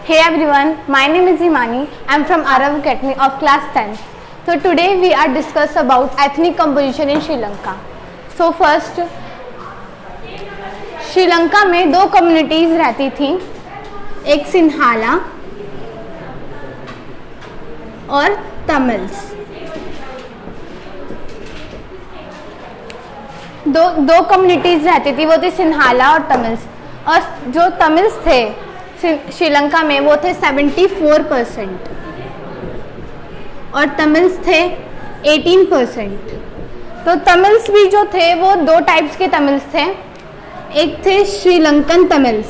Hey everyone, my name is Himani. I am from Arav Academy of class 10th. So today we are discuss about ethnic composition in Sri Lanka. So first, Sri Lanka में दो communities रहती थी, एक सिंहाला और Tamils. दो communities रहती थी, वो थी सिंहाला और तमिल्स। और जो तमिल्स थे श्रीलंका में वो थे 74% और तमिल्स थे 18%। तो तमिल्स भी जो थे वो दो टाइप्स के तमिल्स थे, एक थे श्रीलंकन तमिल्स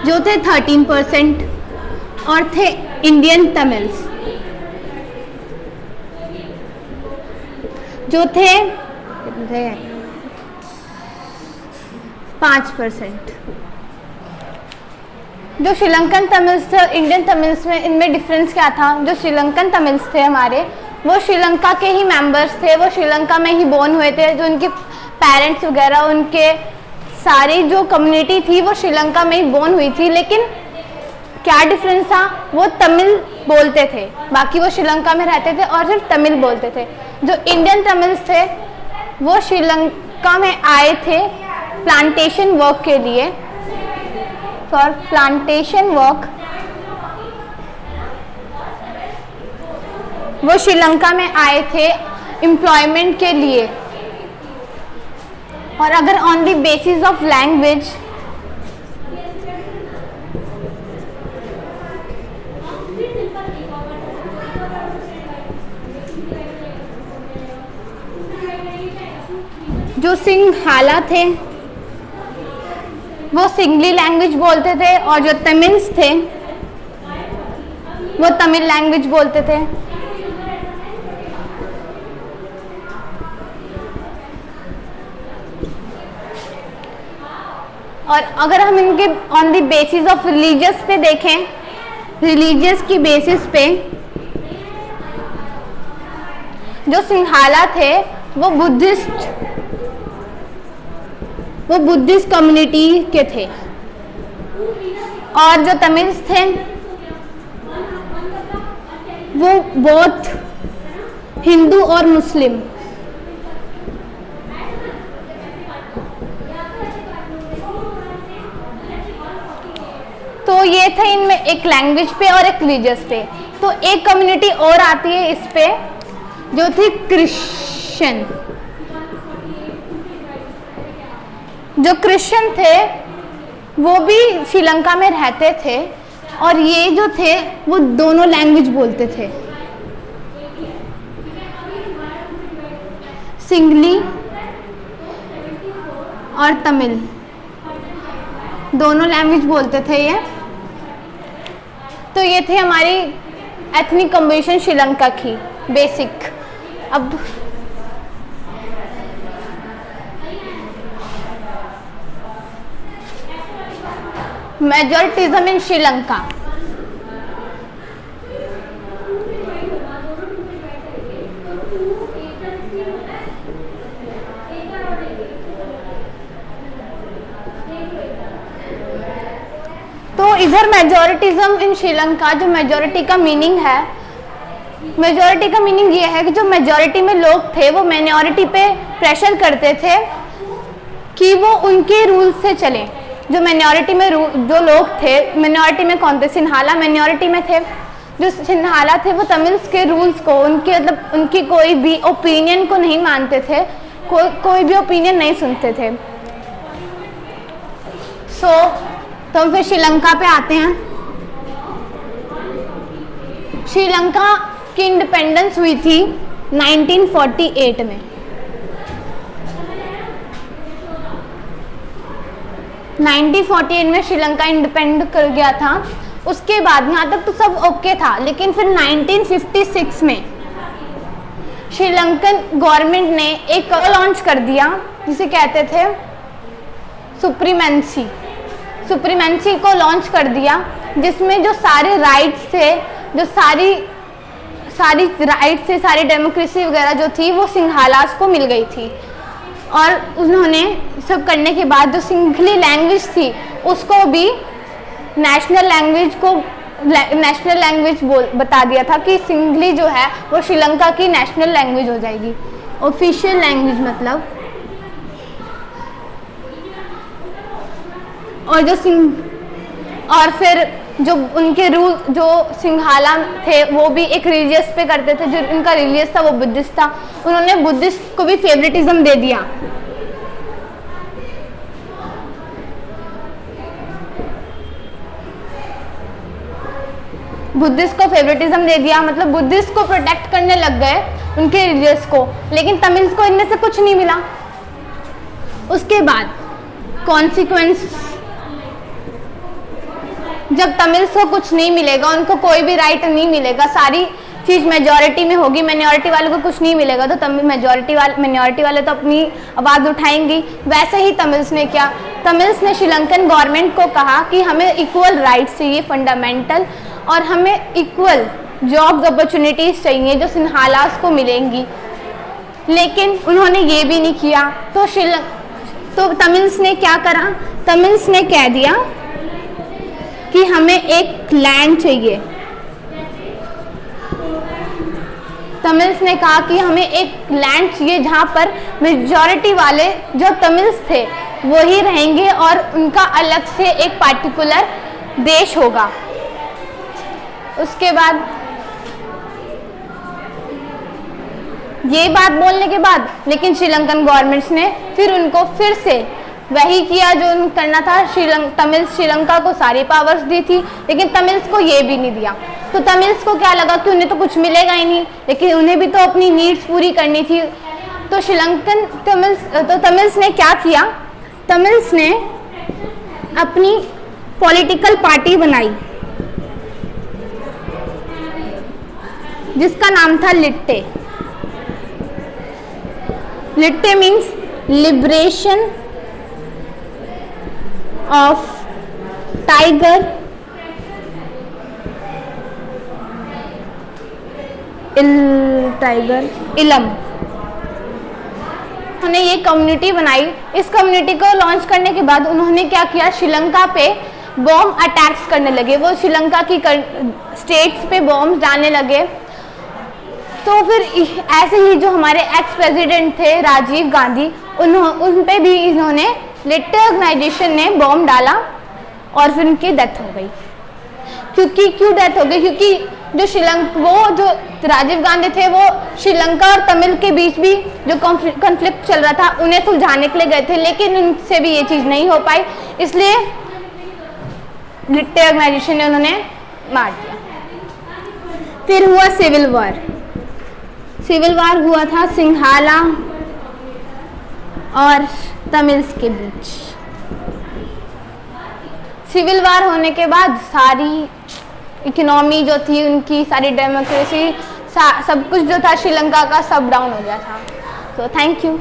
जो थे 13% और थे इंडियन तमिल्स जो थे 5%। जो श्रीलंकन तमिल्स थे इंडियन तमिल्स में, इनमें डिफरेंस क्या था? जो श्रीलंकन तमिल्स थे हमारे, वो श्रीलंका के ही मेंबर्स थे, वो श्रीलंका में ही बोर्न हुए थे। जो उनके पेरेंट्स वगैरह, उनके सारी जो कम्युनिटी थी वो श्रीलंका में ही बोर्न हुई थी। लेकिन क्या डिफरेंस था? वो तमिल बोलते थे, बाकी वो श्रीलंका में रहते थे और सिर्फ तमिल बोलते थे। जो इंडियन तमिल्स थे वो श्रीलंका में आए थे प्लांटेशन वर्क के लिए, फॉर प्लांटेशन वर्क। वो श्रीलंका में आए थे एम्प्लॉयमेंट के लिए। और अगर on the basis of language, जो सिंहाला थे वो सिंगली लैंग्वेज बोलते थे और जो तमिल्स थे वो तमिल लैंग्वेज बोलते थे। और अगर हम इनके on the basis of religious पे देखें, रिलीजियस की बेसिस पे जो सिंहाला थे वो बुद्धिस्ट कम्युनिटी के थे और जो तमिल्स थे वो बौद्ध, हिंदू और मुस्लिम। तो ये थे इनमें एक लैंग्वेज पे और एक रिलीजियस पे। तो एक कम्युनिटी और आती है इस पे, जो थी क्रिश्चियन। जो क्रिश्चियन थे वो भी श्रीलंका में रहते थे और ये जो थे वो दोनों लैंग्वेज बोलते थे, सिंगली और तमिल, दोनों लैंग्वेज बोलते थे ये। तो ये थे हमारी एथनिक कंपोजिशन श्रीलंका की बेसिक। अब मेजॉरिटिज्म इन श्रीलंका। तो इधर मेजॉरिटिज्म इन श्रीलंका, जो मेजॉरिटी का मीनिंग है, मेजॉरिटी का मीनिंग ये है कि जो मेजॉरिटी में लोग थे वो माइनॉरिटी पे प्रेशर करते थे कि वो उनके रूल्स से चलें। जो माइनॉरिटी में जो लोग थे, माइनॉरिटी में कौन थे? सिंहाला माइनॉरिटी में थे। जो सिंहाला थे वो तमिल्स के रूल्स को, उनके मतलब उनकी कोई भी ओपिनियन को नहीं मानते थे, कोई भी ओपिनियन नहीं सुनते थे। तो हम फिर श्रीलंका पे आते हैं। श्रीलंका की इंडिपेंडेंस हुई थी 1948 में। 1948 में श्रीलंका इंडिपेंडेंट कर गया था। उसके बाद यहाँ तक तो सब ओके था, लेकिन फिर 1956 में श्रीलंकन गवर्नमेंट ने एक लॉन्च कर दिया जिसे कहते थे सुप्रीमेंसी को लॉन्च कर दिया, जिसमें जो सारे राइट्स थे, जो सारी राइट्स थे, सारी डेमोक्रेसी वगैरह जो थी वो सिंहालास को मिल गई थी। और उन्होंने सब करने के बाद जो सिंघली लैंग्वेज थी उसको भी नेशनल लैंग्वेज बता दिया था कि सिंघली जो है वो श्रीलंका की नेशनल लैंग्वेज हो जाएगी, ऑफिशियल लैंग्वेज मतलब। और फिर जो उनके रूल जो सिंघाला थे वो भी एक रिलीजियस पे करते थे, जो उनका रिलीजियस था वो बुद्धिस्ट था, उन्होंने बुद्धिस्ट को भी फेवरेटिज्म दे दिया। बुद्धिस्ट को फेवरेटिज्म दे दिया मतलब बुद्धिस्ट को प्रोटेक्ट करने लग गए उनके रिलीजियस को, लेकिन तमिल्स को इनमें से कुछ नहीं मिला। उसके बाद कॉन्सिक्वेंस, जब तमिल्स को कुछ नहीं मिलेगा, उनको कोई भी राइट नहीं मिलेगा, सारी चीज़ मेजॉरिटी में होगी, माइनॉरिटी वालों को कुछ नहीं मिलेगा, तो माइनॉरिटी वाले तो अपनी आवाज़ उठाएंगी। वैसे ही तमिल्स ने क्या, तमिल्स ने श्रीलंकन गवर्नमेंट को कहा कि हमें इक्वल राइट्स चाहिए फंडामेंटल, और हमें इक्वल जॉब अपॉर्चुनिटीज़ चाहिए जो सिंहालास को मिलेंगी, लेकिन उन्होंने ये भी नहीं किया। तो तमिल्स ने क्या करा, तमिल्स ने कह दिया कि हमें एक लैंड चाहिए। तमिल्स ने कहा कि हमें एक लैंड चाहिए जहाँ पर मेजॉरिटी वाले जो तमिल्स थे वो ही रहेंगे और उनका अलग से एक पार्टिकुलर देश होगा। उसके बाद ये बात बोलने के बाद लेकिन श्रीलंकन गवर्नमेंट्स ने फिर उनको फिर से वही किया जो करना था। तमिल्स श्रीलंका को सारी पावर्स दी थी, लेकिन तमिल्स को ये भी नहीं दिया। तो तमिल्स को क्या लगा कि उन्हें तो कुछ मिलेगा ही नहीं, लेकिन उन्हें भी तो अपनी नीड्स पूरी करनी थी। तो तमिल्स ने क्या किया, तमिल्स ने अपनी पॉलिटिकल पार्टी बनाई जिसका नाम था लिट्टे। लिट्टे मीन्स लिबरेशन ऑफ टाइगर इलम। उन्होंने ये कम्युनिटी बनाई। इस कम्युनिटी को लॉन्च करने के बाद उन्होंने क्या किया, श्रीलंका पे बॉम्ब अटैक्स करने लगे। वो श्रीलंका की स्टेट्स पे बॉम्ब डालने लगे। तो फिर ऐसे ही जो हमारे एक्स प्रेसिडेंट थे राजीव गांधी, उन पे भी इन्होंने लिट्टे ऑर्गेनाइजेशन ने बॉम्ब डाला और फिर उनकी डेथ हो गई। क्यों डेथ हो गई, क्योंकि जो राजीव गांधी थे वो श्रीलंका और तमिल के बीच भी जो कॉन्फ्लिक्ट चल रहा था उन्हें सुलझाने के लिए गए थे, लेकिन उनसे भी ये चीज़ नहीं हो पाई, इसलिए लिट्टे ऑर्गेनाइजेशन ने उन्होंने मार दिया। फिर हुआ सिविल वॉर। सिविल वॉर हुआ था सिंघाला और तमिल्स के बीच। सिविल वॉर होने के बाद सारी इकोनॉमी जो थी उनकी, सारी डेमोक्रेसी, सब कुछ जो था श्रीलंका का सब डाउन हो गया था। तो थैंक यू।